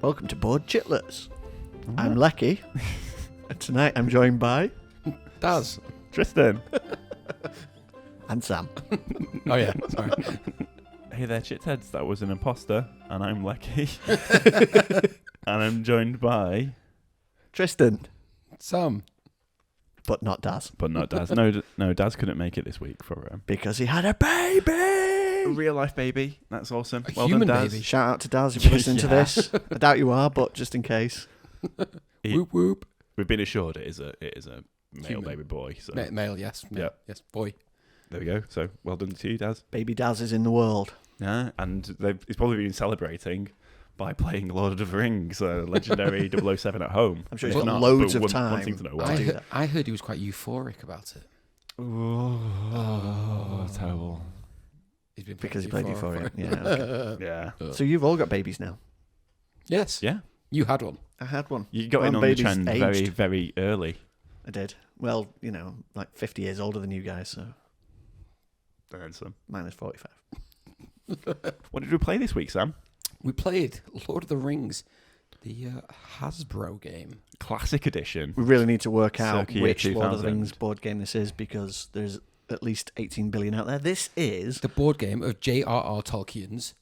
Welcome to Board Chitlets. I'm Leki. And tonight I'm joined by... Daz. Tristan. And Sam. Oh yeah, sorry. Hey there, chitheads. That was an imposter, and I'm Leki. And I'm joined by... Tristan. Sam. But not Daz. But not Daz. No, Daz couldn't make it this week for Because he had a baby! a real life baby. That's awesome. A Well human done, Daz. baby. Shout out to Daz if you're listening to Yeah. this. I doubt you are, but just in case. Whoop whoop. We've been assured it is a male Human. baby boy. So Male, yes. Male, Yep. yes. Boy. there we go. So well done to you, Daz. Baby Daz is in the world. Yeah, and he's probably been celebrating by playing Lord of the Rings, legendary 007 at home. I'm sure If he's got not, loads but of time. wanting to know I why. do that. I heard he was quite euphoric about it. Oh, terrible. He's been Because he played Euphoria. for- Yeah. Okay. Yeah. So you've all got babies now. Yes. Yeah. You had one. I had one. You got My in on the baby's trend very, aged. very early. I did. Well, like 50 years older than you guys, so Handsome. mine is 45. What did we play this week, Sam? We played Lord of the Rings, the Hasbro game. Classic edition. We really need to work out Circa year which Lord of the 2000. Rings board game this is because there's at least 18 billion out there. This is... The board game of J.R.R. Tolkien's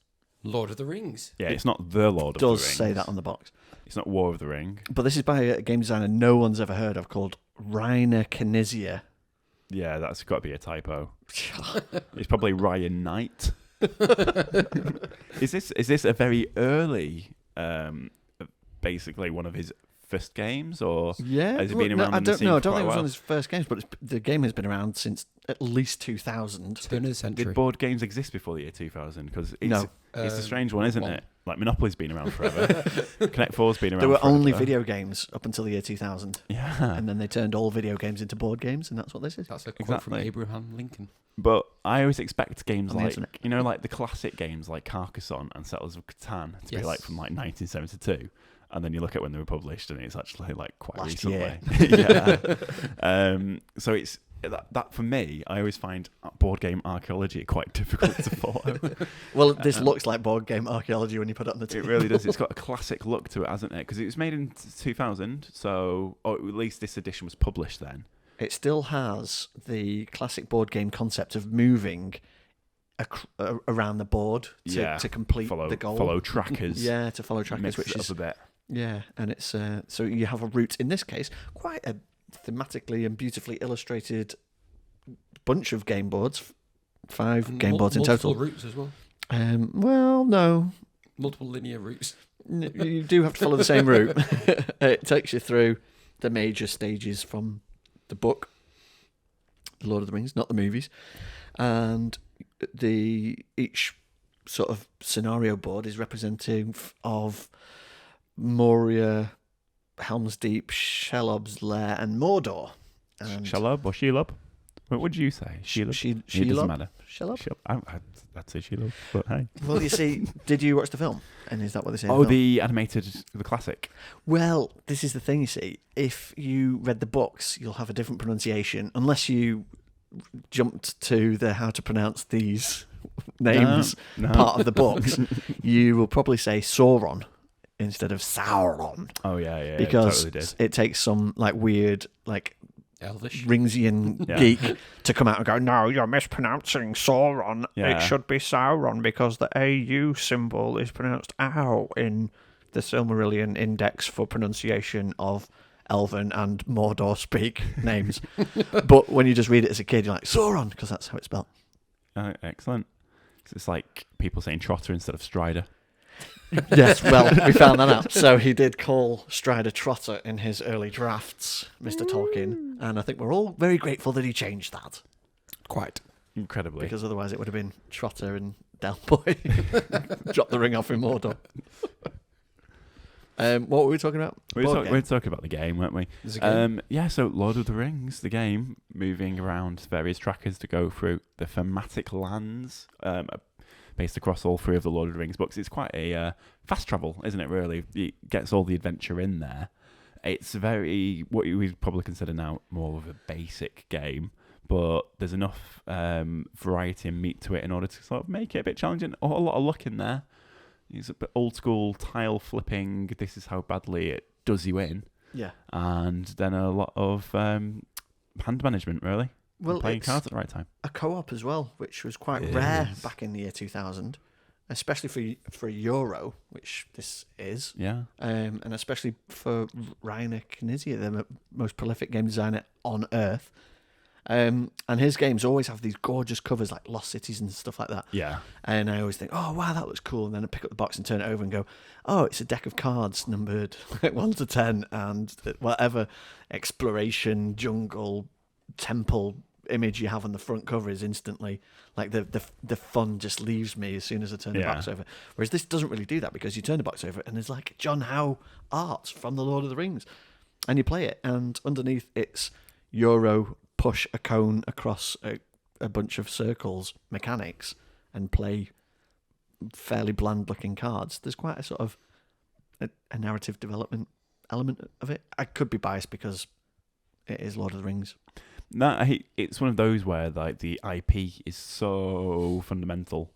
Lord of the Rings. Yeah, it's not the Lord of the does Rings. say that on the box. It's not War of the Ring. But this is by a game designer no one's ever heard of called Rainer Knizia. Yeah, that's got to be a typo. It's probably Ryan Knight. Is this a very early, basically one of his first games, or Yeah, has it been around I in the don't scene know. I for don't quite think it a was one while? of his first games, but the game has been around since at least 2000. Turn of the century. Did board games exist before the year 2000? Because No. it's a strange one, isn't one. it? Like Monopoly's been around forever. Connect 4's been around There were forever. only video games up until the year 2000, Yeah. and then they turned all video games into board games, and that's what this is. That's a quote from Exactly. Abraham Lincoln. But I always expect games On the like, internet. like the classic games like Carcassonne and Settlers of Catan to be like Yes. from like 1972. And then you look at when they were published and it's actually like quite Last recently. Yeah. So it's that for me, I always find board game archaeology quite difficult to follow. Well, this looks like board game archaeology when you put it on the It table. really does. It's got a classic look to it, hasn't it? Because it was made in 2000, so or at least this edition was published then. It still has the classic board game concept of moving around the board to complete the goal. Follow trackers. Yeah, to follow trackers, Mix which it up is a bit. yeah, and it's so you have a route. In this case, quite a thematically and beautifully illustrated bunch of game boards. 5 game boards in total. Multiple routes as well. Well, no, Multiple linear routes. you do have to follow the same route. It takes you through the major stages from the book, The Lord of the Rings, not the movies, and each sort of scenario board is representative of Moria, Helm's Deep, Shelob's Lair, and Mordor. And Shelob or Shelob? What would you say? Shelob? It doesn't matter. Shelob? I'd say Shelob, but hey. Well, you see, did you watch the film? And is that what they say? in Oh, film? the animated, the classic. Well, this is the thing, you see. If you read the books, you'll have a different pronunciation, unless you jumped to the how to pronounce these names No. part of the books. You will probably say Sauron instead of Sauron, Oh, yeah. because it totally did. it takes some like weird, like Elvish. Ringsian Yeah. geek to come out and go, no, you're mispronouncing Sauron. Yeah. It should be Sauron because the AU symbol is pronounced OW in the Silmarillion Index for pronunciation of Elven and Mordor speak names. But when you just read it as a kid, you're like, Sauron, because that's how it's spelled. Excellent. It's like people saying Trotter instead of Strider. Yes, well, we found that out. So he did call Strider Trotter in his early drafts, Mr. Tolkien, and I think we're all very grateful that he changed that, Quite. Incredibly. because otherwise it would have been Trotter and Delboy. Drop the ring off in Mordor. What were we talking about? we were talking about the game, weren't we? There's a game. Yeah, so Lord of the Rings, the game, moving around various trackers to go through the thematic lands based across all 3 of the Lord of the Rings books. It's quite a fast travel, isn't it, really? It gets all the adventure in there. It's very, what you would probably consider now more of a basic game, but there's enough variety and meat to it in order to sort of make it a bit challenging. A lot of luck in there. It's a bit old school tile flipping. This is how badly it does you in. Yeah. And then a lot of hand management, really. Well, And playing it's cards at the right time. a co-op as well, which was quite It rare is. back in the year 2000, especially for a Euro, which this is, Yeah. and especially for Rainer Knizia, the most prolific game designer on Earth. And his games always have these gorgeous covers like Lost Cities and stuff like that. Yeah. And I always think, oh, wow, that looks cool. And then I pick up the box and turn it over and go, oh, it's a deck of cards numbered 1 to 10 and whatever exploration, jungle, temple image you have on the front cover is instantly like the fun just leaves me as soon as I turn the box over. Whereas this doesn't really do that, because you turn the box over and there's like John Howe art from the Lord of the Rings, and you play it, and underneath it's Euro push a cone across a bunch of circles mechanics and play fairly bland looking cards. There's quite a sort of a narrative development element of it. I could be biased because it is Lord of the Rings. No, it's one of those where like the IP is so fundamental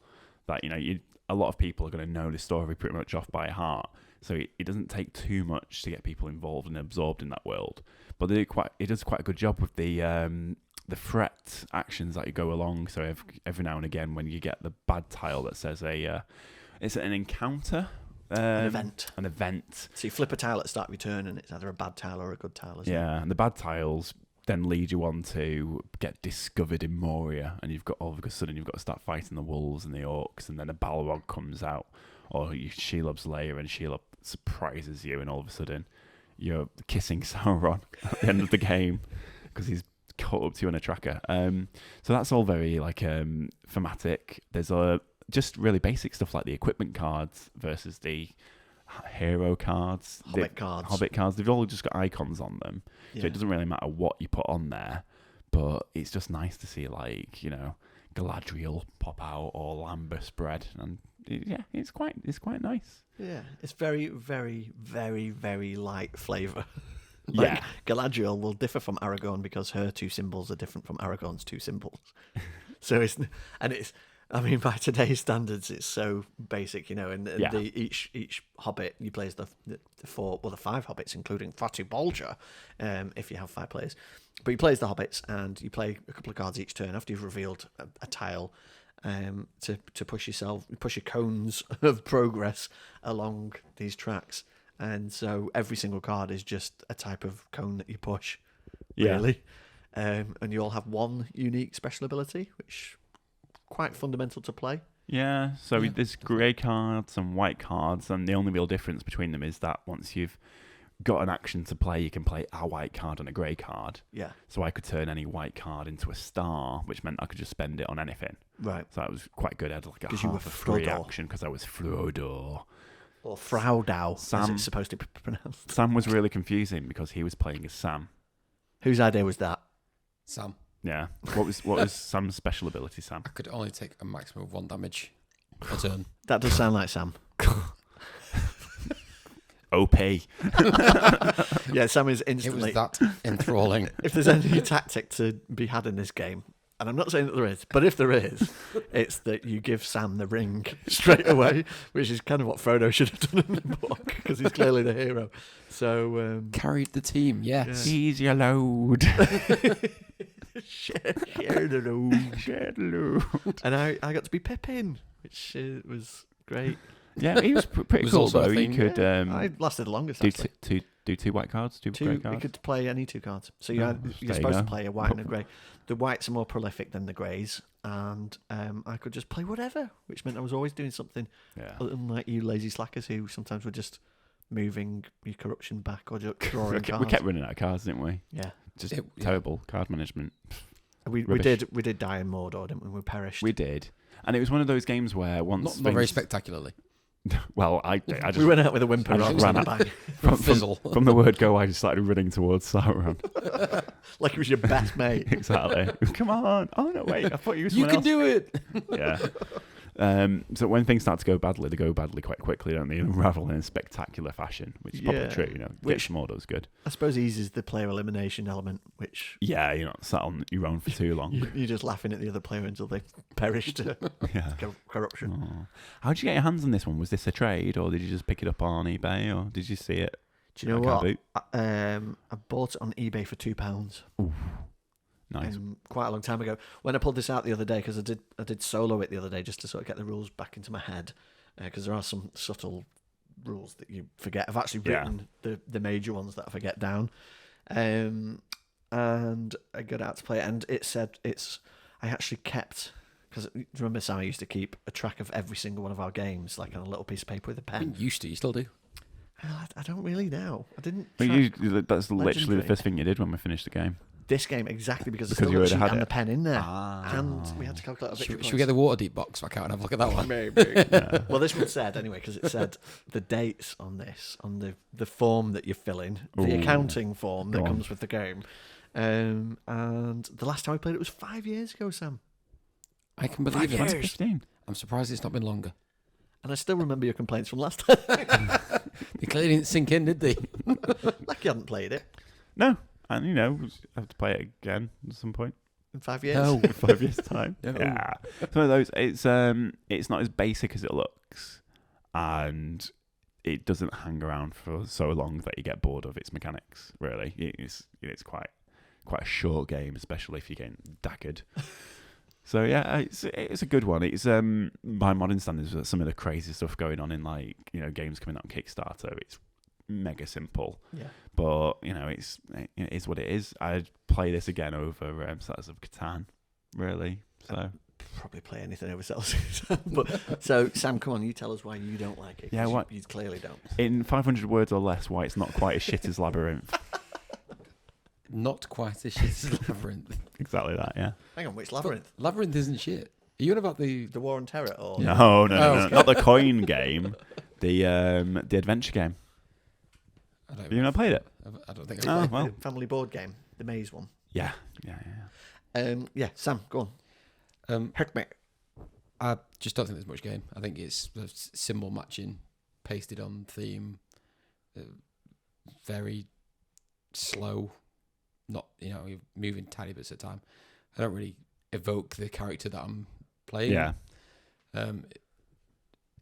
that a lot of people are going to know the story pretty much off by heart. So it doesn't take too much to get people involved and absorbed in that world. But it does quite a good job with the threat actions that you go along. So every now and again, when you get the bad tile that says it's an encounter. An event. An event. So you flip a tile at the start of your turn, and it's either a bad tile or a good tile, isn't it? Yeah, and the bad tiles then lead you on to get discovered in Moria, and all of a sudden you've got to start fighting the wolves and the orcs, and then a Balrog comes out, or Shelob's lair, and Shelob surprises you, and all of a sudden you're kissing Sauron at the end of the game because he's caught up to you on a tracker. So that's all very thematic. There's just really basic stuff like the equipment cards versus the hero cards, Hobbit cards. They've all just got icons on them, so it doesn't really matter what you put on there. But it's just nice to see Galadriel pop out or Lambus bread, and it's quite nice. Yeah, it's very, very, very, very light flavour. Yeah. Galadriel will differ from Aragorn because her 2 symbols are different from Aragorn's 2 symbols. So by today's standards, it's so basic, and each hobbit you play as the 5 hobbits, including Fatu Bolger, if you have 5 players. But you play as the hobbits, and you play a couple of cards each turn after you've revealed a tile, to push your cones of progress along these tracks. And so every single card is just a type of cone that you push, really. And you all have one unique special ability, which quite fundamental to play. Yeah, so there's grey cards and white cards, and the only real difference between them is that once you've got an action to play, you can play a white card and a grey card. Yeah. So I could turn any white card into a star, which meant I could just spend it on anything. Right. So that was quite good. I had like a you were half a free Frodo. action because I was Frodo. Or Frodo, as Sam. it's supposed to be pronounced. Sam was really confusing because he was playing as Sam. Whose idea was that? Sam. Yeah. What was Sam's special ability, Sam? I could only take a maximum of 1 damage a turn. That does sound like Sam. OP. Yeah, Sam is It instantly... was that enthralling. If there's any tactic to be had in this game, and I'm not saying that there is, but if there is, it's that you give Sam the ring straight away, which is kind of what Frodo should have done in the book, because he's clearly the hero. So Carried the team, yes. Ease your load. share the load. Share the load. And I got to be Pippin, which was great. Yeah, he was pretty Was cool also a though. You thing, could I lasted the longest, do actually. two white cards, two grey You cards. could play any 2 cards. So you're you supposed to go. play a white and a grey. The whites are more prolific than the greys, and I could just play whatever, which meant I was always doing something. Yeah. Unlike you lazy slackers who sometimes were just moving your corruption back or just drawing We cards. kept running out of cards, didn't we? Yeah. Just Yeah. terrible card management. We Rubbish. did die in Mordor, didn't we? We perished. We did, and it was one of those games where once Not very things- spectacularly. Well, I just We went out with a whimper I just rather ran than a out. bang. Fizzle. from the word go, I just started running towards Sauron. Like it was your best mate. Exactly. Come on. Oh no, wait. I thought you were You someone can else. do it. Yeah. So when things start to go badly, they go badly quite quickly, don't they? And unravel in a spectacular fashion, which is probably true. You know, Which Get Schmordo's good. I suppose eases the player elimination element, which Yeah, you're not sat on your own for too long. you're just laughing at the other player until they perish to Yeah. corruption. Oh. How did you get your hands on this one? Was this a trade, or did you just pick it up on eBay, or did you see it? Do you know at a car what? boot? I bought it on eBay for £2. Nice. Quite a long time ago. When I pulled this out the other day, because I did solo it the other day just to sort of get the rules back into my head, because there are some subtle rules that you forget. I've actually written the major ones that I forget down, and I got out to play it, and it said I actually kept, because remember Sam, I used to keep a track of every single one of our games, like on a little piece of paper with a I pen. mean, used to, you still do. I don't really now. I didn't. But track that's literally the Legendary. first thing you did when we finished the game. This game exactly because I Because still you got the already sheet had and it. the pen in there, Ah. and we had to calculate our victory Should we get the water deep box back out and have a look at that one? Maybe. Yeah. Well, this one said anyway, because it said the dates on this, on the form that you fill in, the Ooh. accounting form that Go on. comes with the game. And the last time I played it was 5 years ago, Sam. I can 5 believe it. years. 15. I'm surprised it's not been longer. And I still remember your complaints from last time. They clearly didn't sink in, did they? Like you hadn't played it No, and I have to play it again at some point. in 5 years. No. In 5 years' time. No. Yeah, it's one of those. It's not as basic as it looks, and it doesn't hang around for so long that you get bored of its mechanics. Really, it's quite a short game, especially if you're getting daggered. So yeah, it's a good one. It's by modern standards, some of the crazy stuff going on in games coming out on Kickstarter. It's mega simple, Yeah. but it is what it is. I'd play this again over Settlers of Catan, really. So Probably play anything over Celsius. But so Sam, come on, you tell us why you don't like it. 'Cause Yeah, what- you clearly don't. in 500 words or less, why it's not quite as shit as Labyrinth. Not quite as shit as Labyrinth. Exactly that. Yeah. Hang on, which Labyrinth? Labyrinth isn't shit. Are you on about the... The War on Terror, or No, Oh, not the coin game. The adventure game. I don't, Have you not played it? I don't think the I've well. family board game, the maze one? Yeah. Yeah, Sam, go on. Hurt me. I just don't think there's much game. I think it's the symbol matching, pasted on theme, very slow. Not, you're moving tiny bits at a time. I don't really evoke the character that I'm playing. Yeah.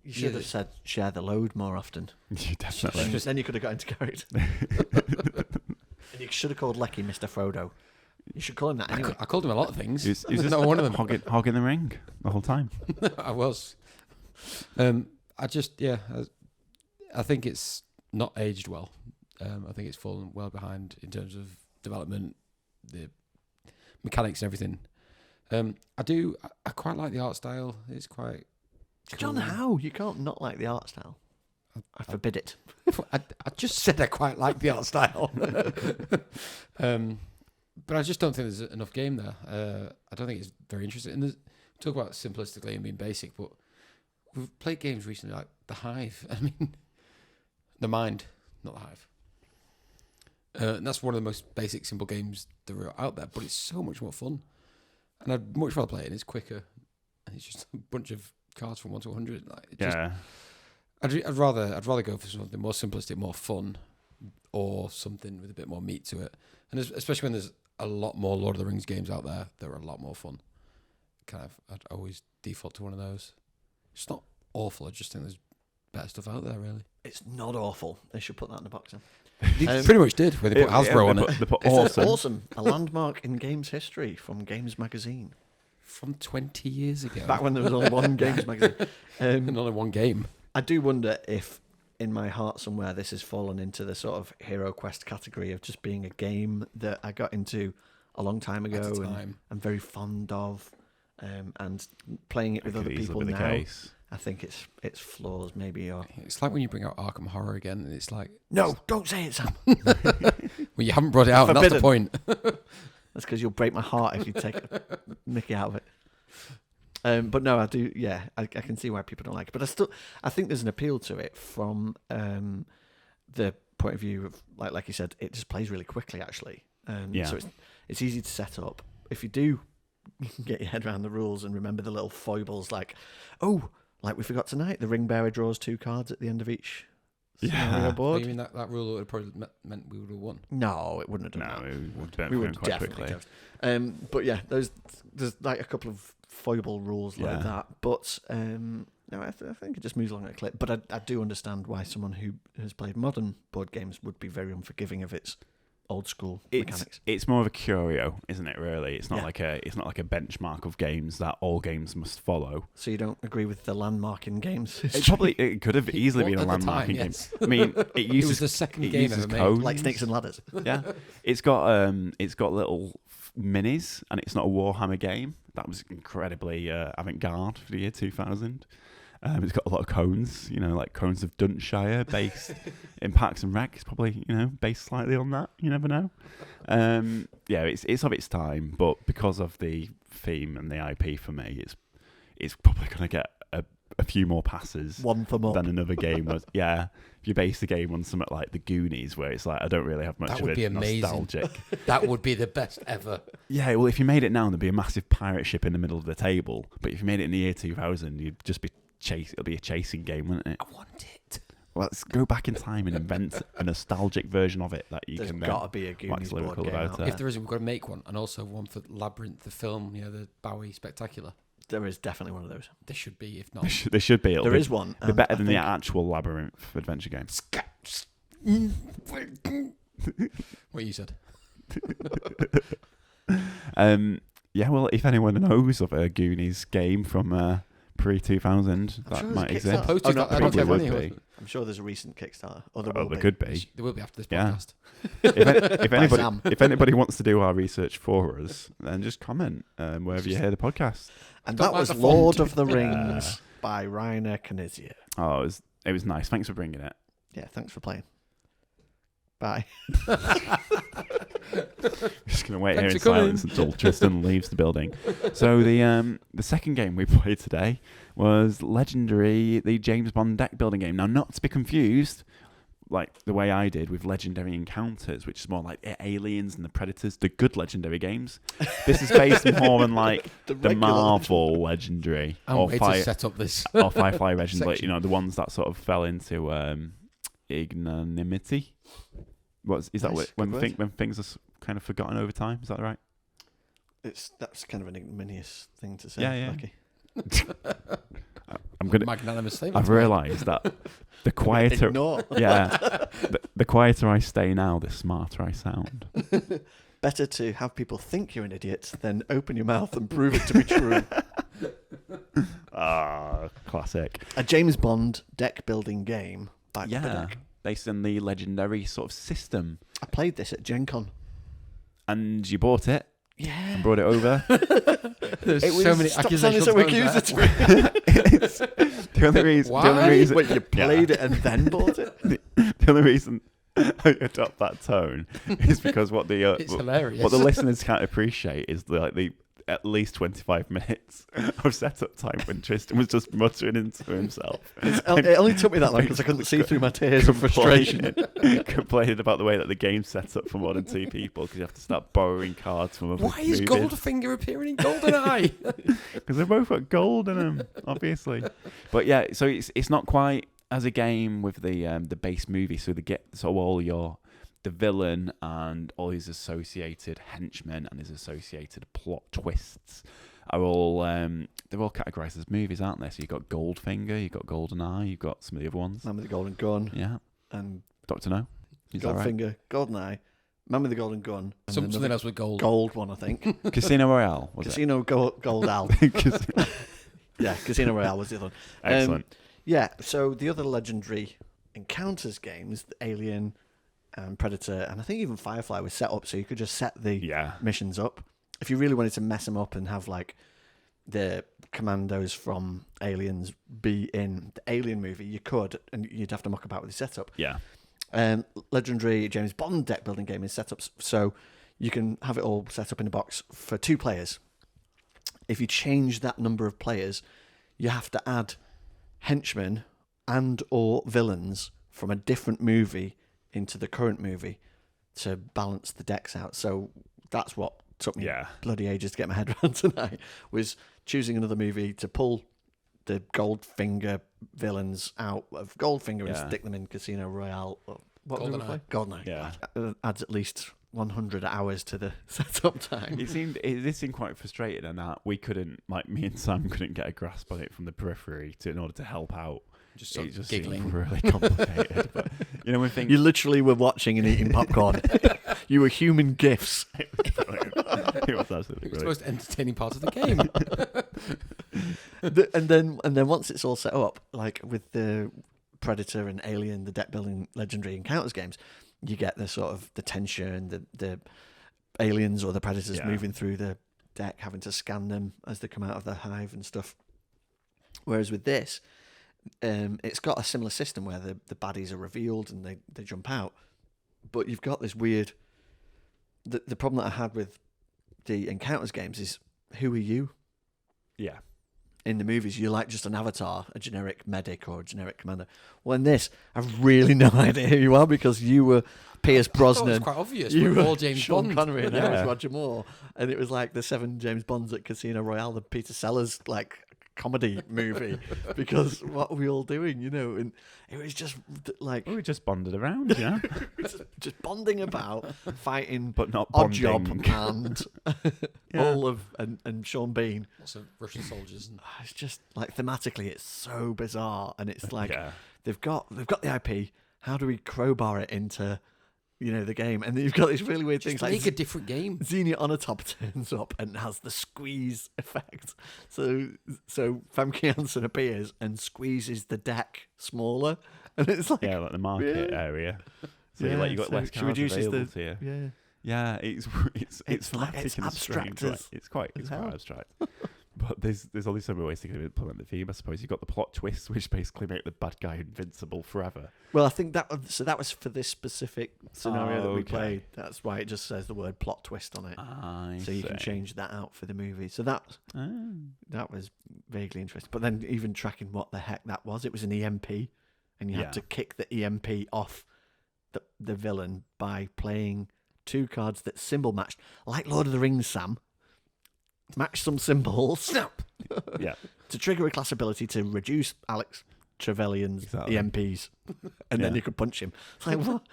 You should have said share the load more often. You definitely. Then you could have got into character. And you should have called Leki Mr. Frodo. You should call him that anyway. I called him a lot of things. He's There's just not one of them. hogging the ring the whole time. I was. I think it's not aged well. I think it's fallen well behind in terms of development, the mechanics and everything. I quite like the art style. It's quite cool. John, how? You can't not like the art style. I forbid it. I just said I quite like the art style. But I just don't think there's enough game there. I don't think it's very interesting. And talk about simplistically and being basic, but we've played games recently like The Hive. I mean, The Mind, not The Hive. And that's one of the most basic, simple games that are out there, but it's so much more fun. And I'd much rather play it, and it's quicker. And it's just a bunch of cards from 1 to 100. Yeah. I'd rather go for something more simplistic, more fun, or something with a bit more meat to it. And especially when there's a lot more Lord of the Rings games out there that are a lot more fun. I'd always default to one of those. It's not awful. I just think there's better stuff out there, really. It's not awful. They should put that in the box. They pretty much did, where they put Hasbro on it. They put It says awesome. awesome. A landmark in games history from Games Magazine. From 20 years ago. Back when there was only one Games Magazine. And only one game. I do wonder if, in my heart somewhere, this has fallen into the sort of Hero Quest category of just being a game that I got into a long time ago At the and time. I'm very fond of, and playing it with Could other easily people be the now. case. I think it's flaws maybe. Or It's like when you bring out Arkham Horror again, and it's like, no, don't say it, Sam. well, you haven't brought it out, and that's the point. That's because you'll break my heart if you take Mickey out of it. But no, I do. Yeah, I can see why people don't like it. But I think there's an appeal to it from the point of view of like you said, it just plays really quickly. Actually, Yeah. so it's easy to set up. If you do get your head around the rules and remember the little foibles like, oh, like we forgot tonight, the ring bearer draws 2 cards at the end of each scenario Yeah. board. You mean that rule would have probably meant we would have won? No, it wouldn't have No, done we that. would quite Definitely quickly. have. But yeah, there's like a couple of foible rules like Yeah. that. But no, I think it just moves along at a clip. But I do understand why someone who has played modern board games would be very unforgiving of its old school mechanics. It's more of a curio, isn't it? Really, it's not Yeah. like a benchmark of games that all games must follow. So you don't agree with the landmarking games? It could have easily been a At the time, landmarking yes. game. I mean, it It was uses the second it game uses ever made. codes. like Snakes and Ladders. Yeah, it's got little minis, and it's not a Warhammer game. That was incredibly avant-garde for the year 2000. It's got a lot of cones, like cones of Duntshire, based in Parks and Rec. It's probably, based slightly on that. You never know. Yeah, it's of its time, but because of the theme and the IP for me, it's probably going to get a few more passes One thumb up. than another game was. Yeah, if you base the game on something like the Goonies, where it's like I don't really have much That of would a be amazing. nostalgic. That would be the best ever. Yeah, well, if you made it now, there'd be a massive pirate ship in the middle of the table. But if you made it in the year 2000, you'd just be it'll be a chasing game, wouldn't it? I want it. Well, let's go back in time and invent a nostalgic version of it that you There's can got to be a Goonies wax board lyrical game about out it. If there is, we've got to make one, and also one for Labyrinth, the film. The Bowie Spectacular. There is definitely one of those. There should be, if not. There should be. There is one. They're better than the actual Labyrinth adventure game. What you said. Yeah, well, if anyone knows of a Goonies game from pre-2000 that sure there's might a exist, Kickstarter. Oh, no, I don't probably care would when be. I'm sure there's a recent Kickstarter. Or there Oh, will there be. could be. There will be after this Yeah. podcast. If anybody wants to do our research for us, then just comment wherever you hear the podcast. And Don't that like was the font. Lord of the Rings by Rainer Knizia. Oh, it was nice. Thanks for bringing it. Yeah, thanks for playing. Bye. Just gonna wait Thanks here in for coming. silence until Tristan leaves the building. So the second game we played today was Legendary, the James Bond deck building game. Now, not to be confused, like the way I did with Legendary Encounters, which is more like Aliens and the Predators, the good Legendary games. This is based more on like the regular Marvel Legendary I'm or waiting to set up this. or Firefly Legend, but section. the ones that sort of fell into ignominy. Is that Nice, what, good when things are kind of forgotten over time? Is that right? That's kind of an ignominious thing to say. Yeah, yeah. Leki. I'm gonna. Magnanimous statement. I've realised that the quieter, Ignore. yeah, the quieter I stay now, the smarter I sound. Better to have people think you're an idiot than open your mouth and prove it to be true. Classic. A James Bond deck building game by Upper Yeah, Deck. based on the Legendary sort of system, I played this at Gen Con. and you bought it Yeah. and brought it over. There's It was, so many stop accusations. sounding so going accusatory. The only reason, When you played it and then bought it. the only reason I adopt that tone is because what the It's hilarious. what the listeners can't appreciate is the at least 25 minutes of setup time when Tristan was just muttering into himself. It only took me that long because I couldn't see through my tears of frustration. Complaining about the way that the game's set up for more than 2 people because you have to start borrowing cards from other Why is movies. Goldfinger appearing in GoldenEye? Because they've both got gold in them, obviously. But yeah, so it's not quite as a game with the base movie. So the villain and all his associated henchmen and his associated plot twists are all they're all categorized as movies, aren't they? So you've got Goldfinger, you've got GoldenEye, you've got some of the other ones. Man with the Golden Gun Yeah, and Doctor No. Is that right? Goldfinger, GoldenEye, Man with the Golden Gun, and Something another else with gold. gold one, I think. Casino Royale was Casino Gold Al. it? Yeah, Casino Royale was the other one. Excellent. Yeah, so the other Legendary Encounters games, the Alien and Predator, and I think even Firefly was set up so you could just set the Yeah. missions up. If you really wanted to mess them up and have like the commandos from Aliens be in the Alien movie, you could, and you'd have to muck about with the setup. Yeah. Legendary James Bond deck building game is set up so you can have it all set up in a box for 2 players. If you change that number of players, you have to add henchmen and or villains from a different movie into the current movie to balance the decks out. So that's what took me Yeah. bloody ages to get my head around tonight, was choosing another movie to pull the Goldfinger villains out of Goldfinger and Yeah. stick them in Casino Royale. What did we GoldenEye. play? GoldenEye. Yeah. Adds at least 100 hours to the setup time. This seemed quite frustrating, and that we couldn't, like me and Sam couldn't get a grasp on it from the periphery in order to help out. Just It sort of just giggling. seemed really complicated. But you know, when things You literally were watching and eating popcorn. You were human gifs. it was absolutely It's the brilliant. most entertaining part of the game. And then once it's all set up, like with the Predator and Alien, the deck building legendary encounters games, you get the sort of the tension, the aliens or the predators Yeah. moving through the deck, having to scan them as they come out of the hive and stuff. Whereas with this, it's got a similar system where the baddies are revealed and they jump out, but you've got this weird. The problem that I had with the encounters games is, who are you? Yeah. In the movies, you're like just an avatar, a generic medic or a generic commander. Well, in this, I've really no idea who you are, because you were Pierce I thought it was Brosnan. quite obvious. You We're were all James Sean Bond. Connery, and I was Yeah. Roger Moore. And it was like the 7 James Bonds at Casino Royale, the Peter Sellers like comedy movie, because what were we all doing, you know? And it was just like We just bonded around, you know, just bonding about, fighting but not Odd bonding. Job and Yeah. all of and Sean Bean. Lots of Russian soldiers. And It's just like thematically, it's so bizarre, and it's like yeah. they've got the IP. How do we crowbar it into, the game? And then you've got these really weird just things make like a different game. Xenia Onatop turns up and has the squeeze effect. So Famke Janssen appears and squeezes the deck smaller, and it's like Yeah, like the market Yeah. area. So Yeah, you got so less she cards reduces available to you. yeah. Yeah, it's It's like- thematic it's in a abstract strange way. as It's quite hell. abstract. But there's only so many ways to implement the theme. I suppose you've got the plot twists, which basically make the bad guy invincible forever. Well, I think that was for this specific scenario that we Okay. played. That's why it just says the word plot twist on it. So you can change that out for the movie. So that was vaguely interesting. But then even tracking what the heck that was, it was an EMP, and you Yeah. had to kick the EMP off the villain by playing 2 cards that symbol matched, like Lord of the Rings, Sam. Match some symbols Snap. Yeah. to trigger a class ability to reduce Alex Trevelyan's Exactly. EMPs, and then Yeah. you could punch him. It's like, what?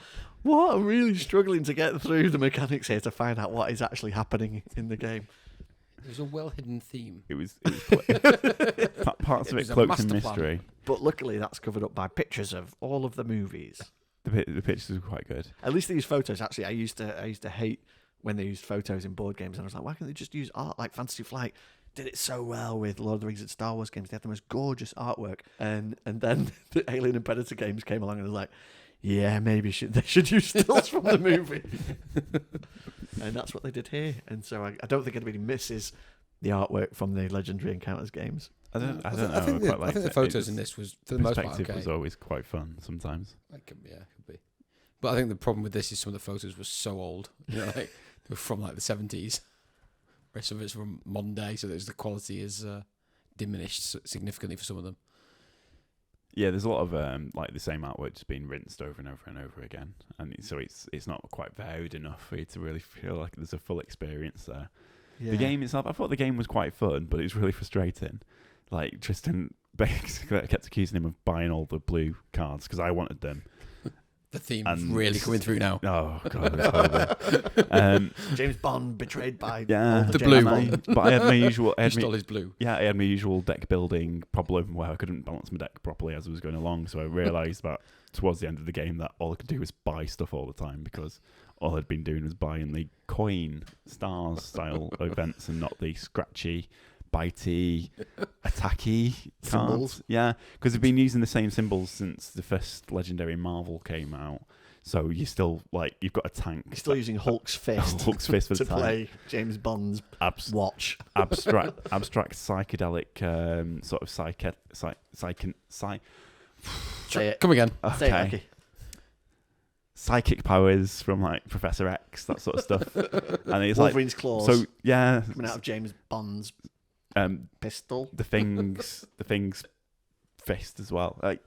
What? I'm really struggling to get through the mechanics here to find out what is actually happening in the game. There's a well-hidden theme. It was parts It of was it a cloaked in master plan. mystery. But luckily, that's covered up by pictures of all of the movies. The pictures were quite good. At least they use photos. Actually, I used to hate when they used photos in board games, and I was like, why can't they just use art? Like Fantasy Flight did it so well with Lord of the Rings and Star Wars games. They had the most gorgeous artwork, and then the Alien and Predator games came along, and I was like, yeah, maybe they should use stills from the movie. And that's what they did here. And so I don't think anybody misses the artwork from the Legendary Encounters games. I don't know. I I think quite the liked it. photos in this was, for the most part, Perspective okay. was always quite fun sometimes. Like, yeah, it could be. But I think the problem with this is some of the photos were so old. You know, like they were from like the 70s. Whereas some of it's from modern day, so the quality is diminished significantly for some of them. Yeah, there's a lot of like the same artwork just being rinsed over and over and over again, and so it's not quite varied enough for you to really feel like there's a full experience there. Yeah. The game itself, I thought the game was quite fun, but it was really frustrating. Like Tristan basically kept accusing him of buying all the blue cards because I wanted them. The theme's And- really coming through now. Oh god, it's horrible. James Bond betrayed by Yeah, all The James blue Bond. but I had my usual. He stole his blue. Yeah, I had my usual deck building problem where I couldn't balance my deck properly as I was going along. So I realised that towards the end of the game that all I could do was buy stuff all the time because all I'd been doing was buying the coin stars style events and not the scratchy, bitey, attacky Symbols. cards. Yeah, because I've been using the same symbols since the first Legendary Marvel came out. So you still you've got a tank. You're still using Hulk's fist Hulk's fist for to the tank. play James Bond's watch. abstract psychedelic sort of Say it. Come again. Say it, okay. Leki. Psychic powers from like Professor X, that sort of stuff. And it's Wolverine's claws so yeah, coming out of James Bond's pistol. the thing's fist as well. Like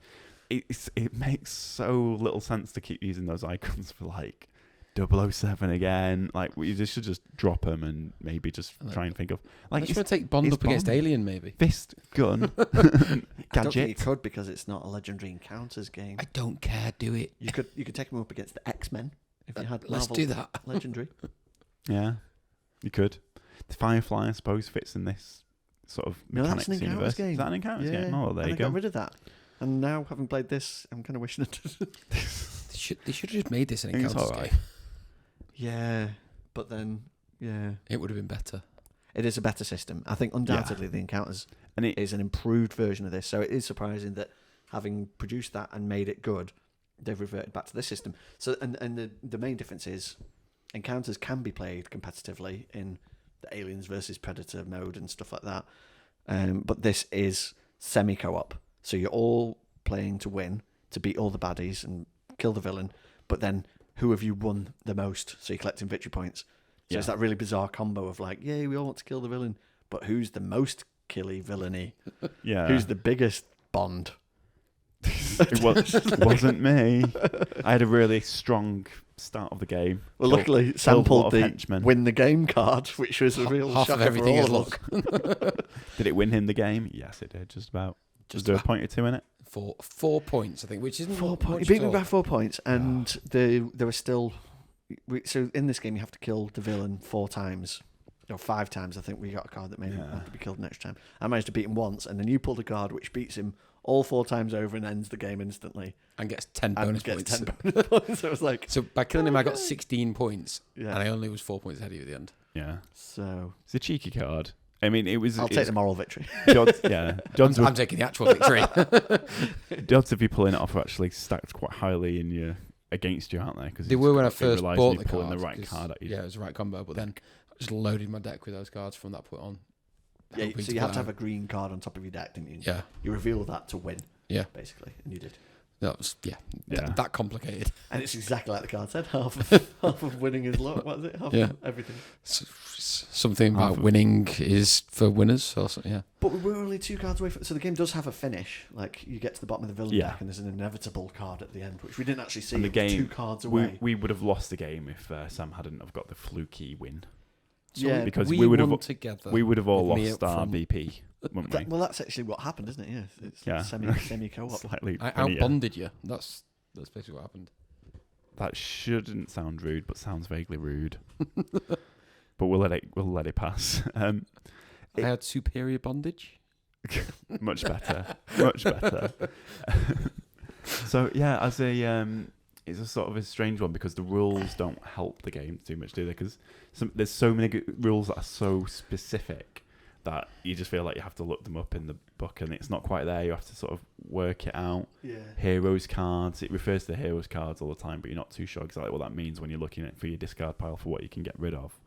it makes so little sense to keep using those icons for like 007 again. Like, we just should just drop them and maybe just try and think of like. Let's try to take Bond up against Alien, maybe. Fist, gun, I don't think you gadget. could because it's not a Legendary Encounters game. I don't care. Do it. You could take him up against the X-Men if you had Let's Marvel do that. Legendary. Yeah, you could. The Firefly, I suppose, fits in this sort of No, that's mechanics an Encounters universe. game. Is that an Encounters Yeah, game? Oh, there and you I got go. rid of that. And now, having played this, I'm kind of wishing it. They should have just made this an I think it's Encounters alright. game. Yeah, but then It would have been better. it is a better system. I think undoubtedly the Encounters And it is an improved version of this. So it is surprising that having produced that and made it good, they've reverted back to this system. So and the main difference is Encounters can be played competitively in the Aliens versus Predator mode and stuff like that. But this is semi-co-op. So you're all playing to win, to beat all the baddies and kill the villain. But then who have you won the most? So you're collecting victory points. So it's that really bizarre combo of like, yay, we all want to kill the villain. But who's the most killy villainy? yeah, Who's the biggest Bond? it wasn't me. I had a really strong start of the game. Well, Killed- luckily, Sam killed a lot pulled of the henchmen. win the game card, which was a real Half shocker of everything for is all of us. Did it win him the game? Yes, it did. Just about. Was there a point or two in it? 4 points, I think, which isn't 4 much points. He beat me at by all. 4 points, and there was still. So in this game, you have to kill the villain 4 times. Or 5 times, I think we got a card that made him have to be killed next time. I managed to beat him once, and then you pulled a card which beats him all 4 times over and ends the game instantly. And gets 10 And bonus gets points. 10 bonus points. So it was like, So by killing him, I got 16 points, yeah. and I only was 4 points ahead of you at the end. Yeah, So it's a cheeky card. I mean, it was. I'll take the moral victory. John's I'm taking the actual victory. the odds of you pulling it off are actually stacked quite highly in your against you, aren't they? Because They were when I first bought the pulling cards. the right 'cause, card at you. Yeah, it was the right combo. But then I just loaded my deck with those cards from that point on. Yeah, hoping so you pull had to out. have a green card on top of your deck, didn't you? Yeah, You reveal that to win, yeah. basically, and you did. That was Yeah. that complicated. And it's exactly like the card said. Half of winning is luck. What is it? Half Yeah. of everything. Something Half about of- winning is for winners. Or something, yeah. But we were only 2 cards away from. So the game does have a finish. Like you get to the bottom of the villain Yeah. deck, and there's an inevitable card at the end, which we didn't actually see. And the It was game- 2 cards We, away. we would have lost the game if Sam hadn't have got the fluky win. So Yeah, because we we would have won together. We would have all with me lost up our front. BP, wouldn't we? Well, that's actually what happened, isn't it? Yeah, it's Yeah. semi co-op. Slightly. I funnier. outbonded you. That's basically what happened. That shouldn't sound rude, but sounds vaguely rude. But we'll let it pass. I had superior bondage. Much better. Much better. So yeah, as a it's a sort of a strange one because the rules don't help the game too much, do they? Because there's so many rules that are so specific that you just feel like you have to look them up in the book, and it's not quite there. You have to sort of work it out. Yeah. Heroes cards. It refers to the heroes cards all the time, but you're not too sure exactly what that means when you're looking at for your discard pile for what you can get rid of.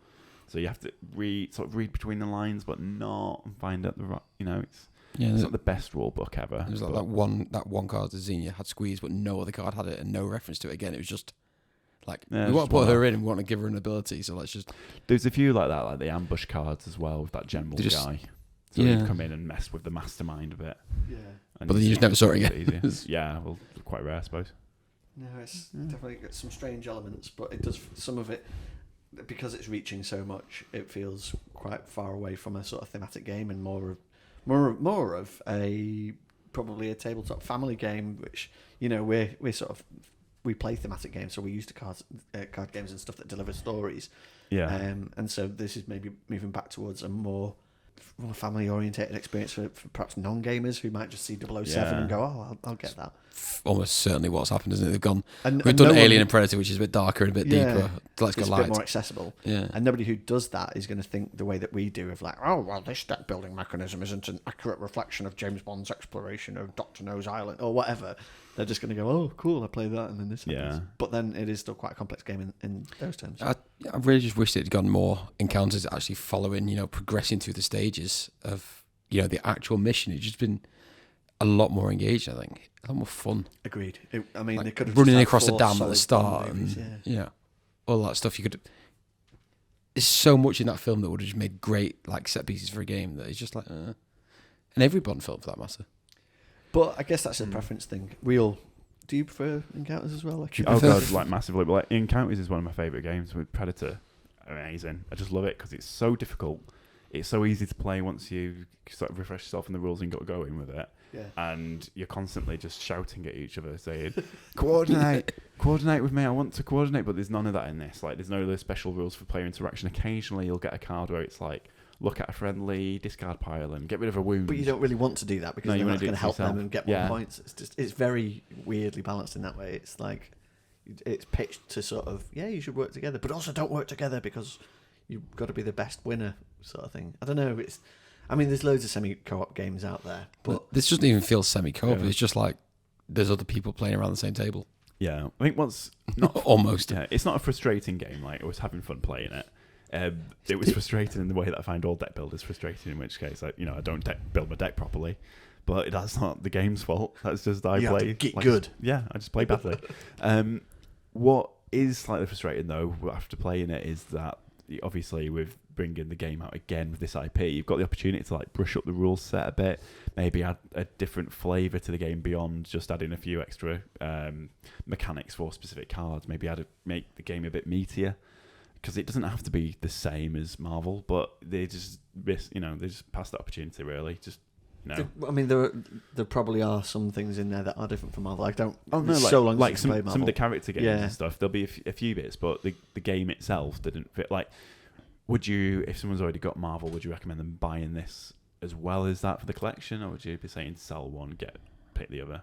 So you have to read between the lines, but not and find out the right. You know, it's not the best rule book ever. It was like but- that one card the Xenia had squeezed, but no other card had it, and no reference to it again. It was just like Yeah, we want just to put one her off. in, and we want to give her an ability, so let's just. There's a few like that, like the ambush cards as well with that general They just- guy. So yeah. he'd come in and mess with the mastermind a bit. Yeah. And But then you just never saw it it's again. easier. Yeah, well, quite rare, I suppose. No, it's definitely got some strange elements, but it does some of it because it's reaching so much. It feels quite far away from a sort of thematic game and more of a probably a tabletop family game, which we play thematic games, so we're used to card games and stuff that deliver stories. Yeah. And so this is maybe moving back towards a more family orientated experience for perhaps non-gamers who might just see 007 Yeah. and go, oh, I'll get that. Almost certainly what's happened, isn't it? They've gone. And We've done no Alien one- and Predator, which is a bit darker and a bit Yeah. deeper. Let's go It's a light. bit more accessible. Yeah. And nobody who does that is going to think the way that we do of like, oh, well, this deck building mechanism isn't an accurate reflection of James Bond's exploration of Dr. No's Island or whatever. They're just going to go, oh, cool, I play that and then this happens. Yeah. But then it is still quite a complex game in those terms. I really just wished it had gone more encounters actually following, progressing through the stages of, the actual mission. It's just been a lot more engaged, I think. A lot more fun. Agreed. They Like could have running just had across the 4 dam at solid the start Bond movies, and yeah, all that stuff. You could. There's so much in that film that would have just made great set pieces for a game that it's just like, and every Bond film for that matter. But I guess that's a preference thing. We all Do you prefer Encounters as well? Like, Oh god, like massively. But like Encounters is one of my favourite games with Predator. Amazing. I just love it because it's so difficult. It's so easy to play once you sort of refresh yourself in the rules and got going with it. Yeah. And you're constantly just shouting at each other, saying, "Coordinate, coordinate with me. I want to coordinate." But there's none of that in this. Like, there's no other special rules for player interaction. Occasionally, you'll get a card where it's like, look at a friendly, discard pile, and get rid of a wound. But you don't really want to do that because No, you then wanna that's do it going to to help them yourself. and get Yeah. more points. It's very weirdly balanced in that way. It's like it's pitched to sort of you should work together, but also don't work together because you've got to be the best winner, sort of thing. I don't know. There's loads of semi-co-op games out there, but This doesn't even feel semi-co-op. Yeah. It's just like there's other people playing around the same table. Yeah, I think what's not Almost. Yeah, it's not a frustrating game. Like, I was having fun playing it. It was frustrating in the way that I find all deck builders frustrating. In which case, I don't build my deck properly. But that's not the game's fault. That's just I You have play to get good. Yeah, I just play badly. What is slightly frustrating though after playing it is that obviously with bringing the game out again with this IP, you've got the opportunity to like brush up the rules set a bit, maybe add a different flavour to the game beyond just adding a few extra mechanics for specific cards. Maybe make the game a bit meatier, because it doesn't have to be the same as Marvel, but they just they just pass that opportunity really. Just there probably are some things in there that are different from Marvel. I don't. Oh no, it's like, so long like since I played some of the Marvel. character games Yeah. and stuff. There'll be a few bits, but the game itself didn't fit. Like, would you, if someone's already got Marvel, would you recommend them buying this as well as that for the collection, or would you be saying sell one, pick the other?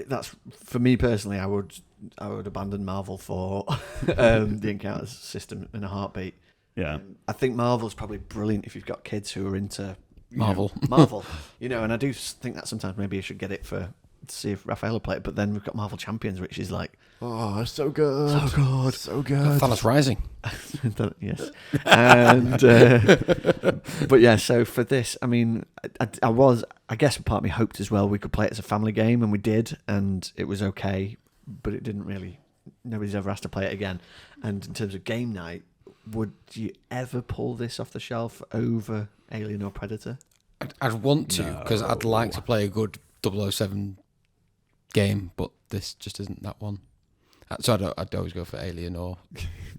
That's for me personally. I would abandon Marvel for the Encounters system in a heartbeat. Yeah, I think Marvel's probably brilliant if you've got kids who are into Marvel. Marvel, and I do think that sometimes maybe you should get it to see if Raphael will play it. But then we've got Marvel Champions, which is like, oh, so good, so good. Thanos Rising. yes, and but yeah. So for this, I guess part of me hoped as well we could play it as a family game, and we did, and it was okay, but it didn't really. Nobody's ever asked to play it again. And in terms of game night, would you ever pull this off the shelf over Alien or Predator? I'd want to, because I'd like to play a good 007 game, but this just isn't that one. So I'd always go for Alien or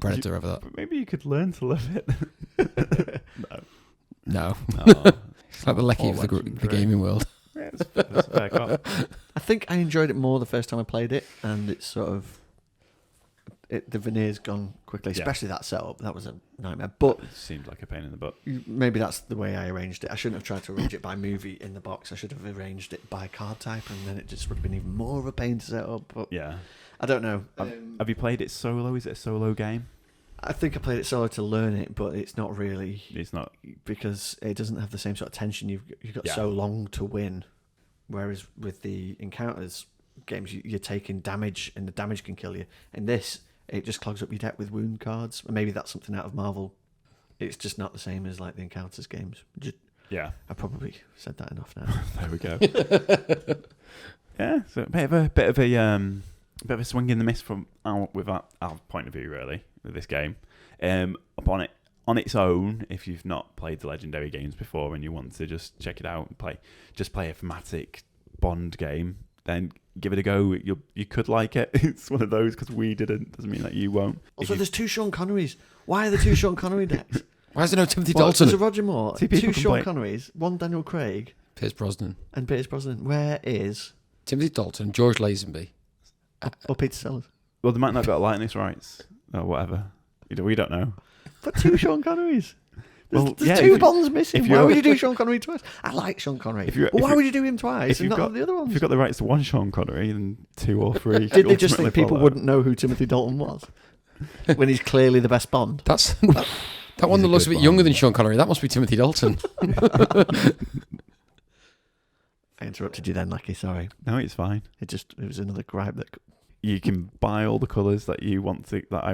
Predator over that. But maybe you could learn to love it. No. Oh. It's like the Leki of the gaming world. Yeah, that's fair call. I think I enjoyed it more the first time I played it, and it's sort of the veneer's gone quickly, Yeah. especially that setup. That was a nightmare. But It seemed like a pain in the butt. maybe that's the way I arranged it. I shouldn't have tried to arrange it by movie in the box. I should have arranged it by card type, and then it just would have been even more of a pain to set up. But Yeah. I don't know. Have you played it solo? Is it a solo game? I think I played it solo to learn it, but it's not really, It's not. because it doesn't have the same sort of tension. You've got Yeah. so long to win, whereas with the Encounters games, you're taking damage, and the damage can kill you. In this, it just clogs up your deck with wound cards. And maybe that's something out of Marvel. It's just not the same as like the Encounters games. Yeah. I probably said that enough now. There we go. Yeah. So a bit of a swing in the miss from our point of view, really, with this game. On its own, if you've not played the Legendary games before and you want to just check it out and play a thematic Bond game, then give it a go. You could like it. It's one of those, because we didn't. Doesn't mean that you won't. Also, there's two Sean Connerys. Why are there two Sean Connery decks? Why is there no Timothy Well, Dalton? there's a Roger Moore, See, people two Sean complain. Connerys, one Daniel Craig, Pierce Brosnan. and Pierce Brosnan. Where is... Timothy Dalton, George Lazenby. Or Peter Sellers? Well, they might not got likeness rights or whatever. We don't know. But two Sean Connerys. Well, There's yeah, two if- Bonds missing. if Why you're- would you do Sean Connery twice? I like Sean Connery. If you're- But if why you're- would you do him twice and not have the other If ones? you've got the rights to one Sean Connery, then 2 or 3. Did they just think ultimately people follow. wouldn't know who Timothy Dalton was? When he's clearly the best Bond? That's that one He's that a looks a good bit younger Bond. than Sean Connery. That must be Timothy Dalton. I interrupted you then, Leki, sorry. No, it's fine. It was another gripe that... You can buy all the colours that I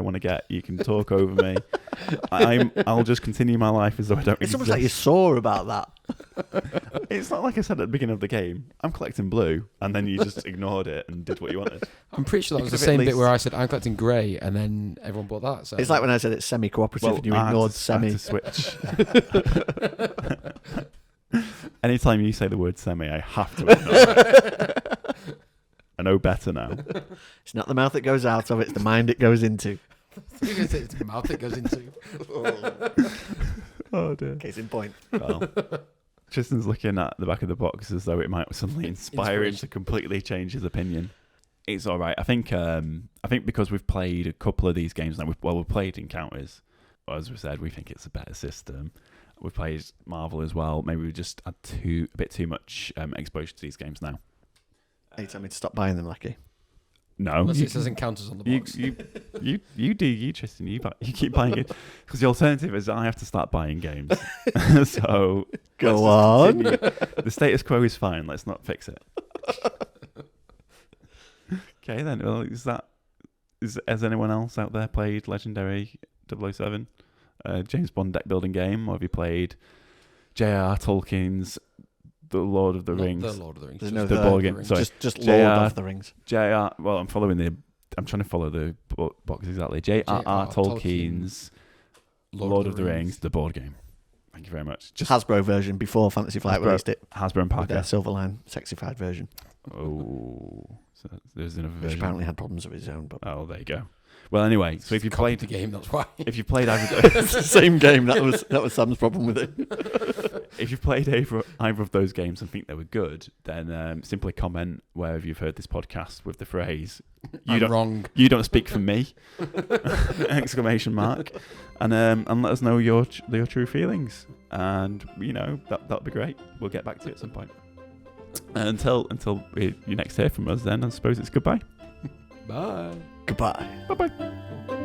want to get. You can talk over me. I'll just continue my life as though I don't It's exist. almost like you're sore about that. It's not like I said at the beginning of the game. I'm collecting blue, and then you just ignored it and did what you wanted. I'm pretty sure that You was the could have same at bit least- where I said I'm collecting grey, and then everyone bought that. So It's like when I said it's semi-cooperative and you I had ignored to- I had semi. to switch. Anytime you say the word semi, I have to ignore it. I know better now. It's not the mouth that goes out of, it's the mind it goes into. It's the mouth it goes into. Oh dear. Case in point. Well, Tristan's looking at the back of the box as though it might suddenly inspire him Inspiration. to completely change his opinion. It's all right. I think because we've played a couple of these games now. We've played Encounters. As we said, we think it's a better system. We've played Marvel as well. Maybe we just had a bit too much exposure to these games now. Are you telling me to stop buying them, Leki? No, Unless it says Encounters on the box. you Tristan, you keep buying it because the alternative is I have to start buying games. So Go on. continue. The status quo is fine. Let's not fix it. Okay, then. Well, has anyone else out there played Legendary 007, James Bond deck building game, or have you played J.R. Tolkien's The Lord of the Not Rings? The Lord of the Rings. There's just no the the board game. Rings. Sorry. Just JR. Lord of the Rings. J.R. Well, I'm trying to follow the box exactly. J.R.R. Tolkien's Lord of the Rings, the board game. Thank you very much. Just Hasbro version before Fantasy Flight Hasbro. released it. Hasbro and With Parker. their Silverline sexified version, Oh, so there's another which version. apparently had problems of its own. But Oh, there you go. Well, anyway, so if you Copied played the game, that's why. If you played either, it's the same game. That was Sam's problem with it. if you've played either of those games and think they were good, then simply comment wherever you've heard this podcast with the phrase I'm wrong. "You don't speak for me!" exclamation mark, and let us know your true feelings, and that'll be great. We'll get back to it at some point. Until you next hear from us, then I suppose it's goodbye. Bye. Goodbye. Bye bye.